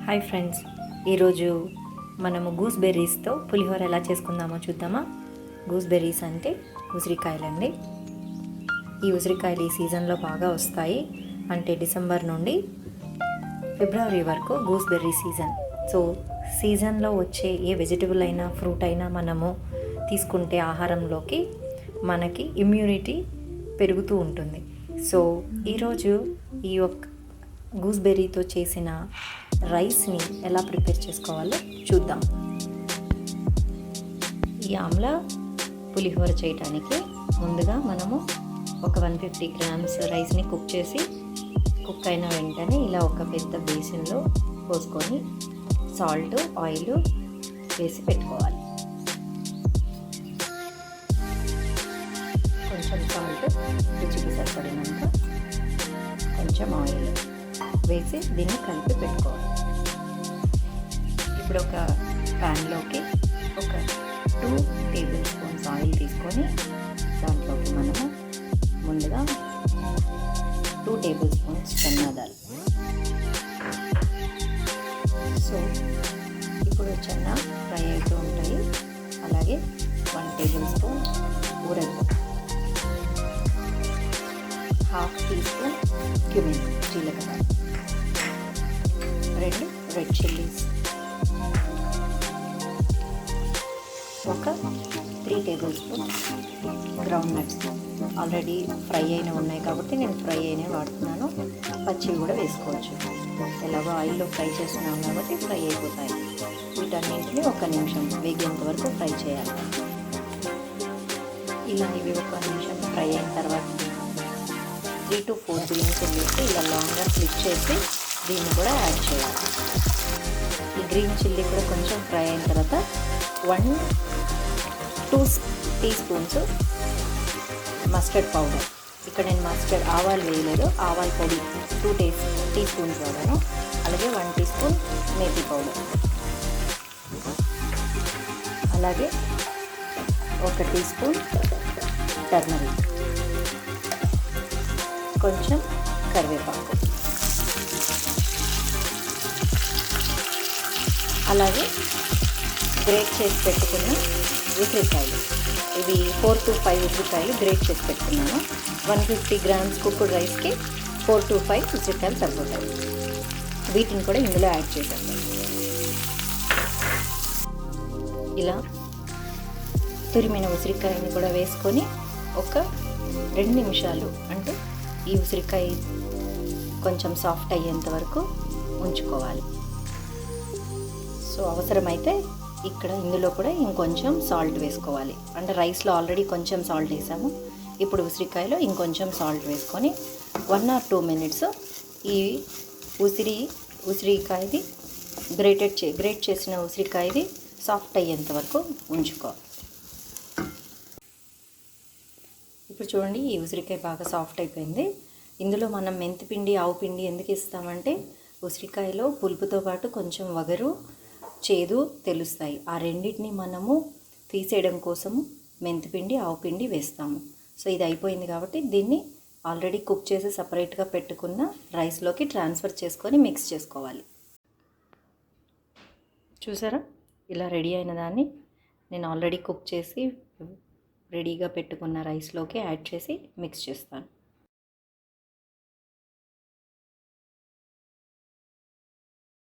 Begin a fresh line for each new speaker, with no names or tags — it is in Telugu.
హాయ్ ఫ్రెండ్స్, ఈరోజు మనము గూస్బెర్రీస్తో పులిహోర ఎలా చేసుకుందామో చూద్దామా. గూస్బెర్రీస్ అంటే ఉసిరికాయలండి. ఈ ఉసిరికాయలు ఈ సీజన్లో బాగా వస్తాయి. అంటే డిసెంబర్ నుండి ఫిబ్రవరి వరకు గూస్బెర్రీ సీజన్. సో సీజన్లో వచ్చే ఏ వెజిటబుల్ అయినా ఫ్రూట్ అయినా మనము తీసుకుంటే ఆహారంలోకి మనకి ఇమ్యూనిటీ పెరుగుతూ ఉంటుంది. సో ఈరోజు ఈ యొక్క గూస్బెర్రీతో చేసిన రైస్ని ఎలా ప్రిపేర్ చేసుకోవాలో చూద్దాం. ఈ ఆమ్లా పులిహోర చేయడానికి ముందుగా మనము ఒక 150 గ్రామ్స్ రైస్ని కుక్ అయిన వెంటనే ఇలా ఒక పెద్ద బేసిన్లో పోసుకొని సాల్ట్, ఆయిల్ వేసి పెట్టుకోవాలి. కొంచెం సాల్ట్, రుచికి సరిపడినంత కొంచెం ఆయిల్ వేసి దీన్ని కలిపి పెట్టుకోవాలి. ఇప్పుడు ఒక ప్యాన్లోకి ఒక 2 టేబుల్ స్పూన్స్ ఆయిల్ తీసుకొని దాంట్లోకి మనము ముందుగా 2 టేబుల్ స్పూన్స్ చెన్నాదాలు. సో ఇప్పుడు చెన్న ఫ్రై అవుతూ ఉంటాయి. అలాగే 1 tablespoon urad, 1/2 teaspoon cumin జీలకర్ర, 2 రెడ్ చిల్లీస్, ఒక 3 tablespoon groundnuts. Already fry అయిన ఉన్నాయి కాబట్టి నేను ఫ్రై అయినవి వాడుతున్నాను. పచ్చివి కూడా వేసుకోవచ్చు. ఎలాగో ఆయిల్లో ఫ్రై చేస్తున్నాం కాబట్టి ఫ్రై అయిపోతాయి. వీటన్నింటినీ 1 నిమిషం వేగేంత వరకు ఫ్రై చేయాలి. ఇలా ఇవి 1 నిమిషం ఫ్రై అయిన తర్వాత 3 to 4 గ్రీన్ చిల్లీస్ ఇలా లాంగ్గా ఫ్లిప్ చేసి దీన్ని కూడా యాడ్ చేయాలి. ఈ గ్రీన్ చిల్లీ కూడా కొంచెం ఫ్రై అయిన తర్వాత 1-2 టీ స్పూన్స్ మస్టర్డ్ పౌడర్. ఇక్కడ నేను మస్టర్డ్ ఆవాలు వేయలేదు, ఆవాల పొడి 2 టీ స్పూన్స్ వాడాను. అలాగే 1 టీ స్పూన్ మెతి పౌడర్, అలాగే 1 టీ స్పూన్ టర్మరిక్, కొంచెం కరివేపాకు, అలాగే గ్రేట్ చేసి పెట్టుకున్న ఉసిరికాయలు. ఇవి 4 to 5 ఉసిరికాయలు గ్రేట్ చేసి పెట్టుకున్నాను. 150 గ్రామ్స్ కుక్కుడ్ రైస్కి 4 to 5 ఉసిరికాయలు సరిపోతాయి. వీటిని కూడా ఇందులో యాడ్ చేసేస్తాను. ఇలా తురిమిన ఉసిరికాయని కూడా వేసుకొని ఒక 2 నిమిషాలు, అంటే ఈ ఉసిరికాయ కొంచెం సాఫ్ట్ అయ్యేంత వరకు ఉంచుకోవాలి. సో అవసరమైతే ఇందులో కూడా ఇంకొంచెం సాల్ట్ వేసుకోవాలి. అంటే రైస్లో ఆల్రెడీ కొంచెం సాల్ట్ వేసాము. ఇప్పుడు ఉసిరికాయలో ఇంకొంచెం సాల్ట్ వేసుకొని 1 or 2 minutes ఈ ఉసిరికాయది గ్రేట్ చేసిన ఉసిరికాయది సాఫ్ట్ అయ్యేంత వరకు ఉంచుకోవాలి. ఇప్పుడు చూడండి, ఈ ఉసిరికాయ బాగా సాఫ్ట్ అయిపోయింది. ఇందులో మనం మెంతిపిండి, ఆవు పిండి ఎందుకు ఇస్తామంటే ఉసిరికాయలో పులుపుతో పాటు కొంచెం వగరు, చేదు తెలుస్తాయి. ఆ రెండింటిని మనము తీసేయడం కోసము మెంతిపిండి, ఆవు పిండి వేస్తాము. సో ఇది అయిపోయింది కాబట్టి దీన్ని ఆల్రెడీ కుక్ చేసి సపరేట్గా పెట్టుకున్న రైస్లోకి ట్రాన్స్ఫర్ చేసుకొని మిక్స్ చేసుకోవాలి. చూసారా, ఇలా రెడీ అయిన దాన్ని నేను ఆల్రెడీ కుక్ చేసి రెడీగా పెట్టుకున్న రైస్లోకి యాడ్ చేసి మిక్స్ చేస్తాను.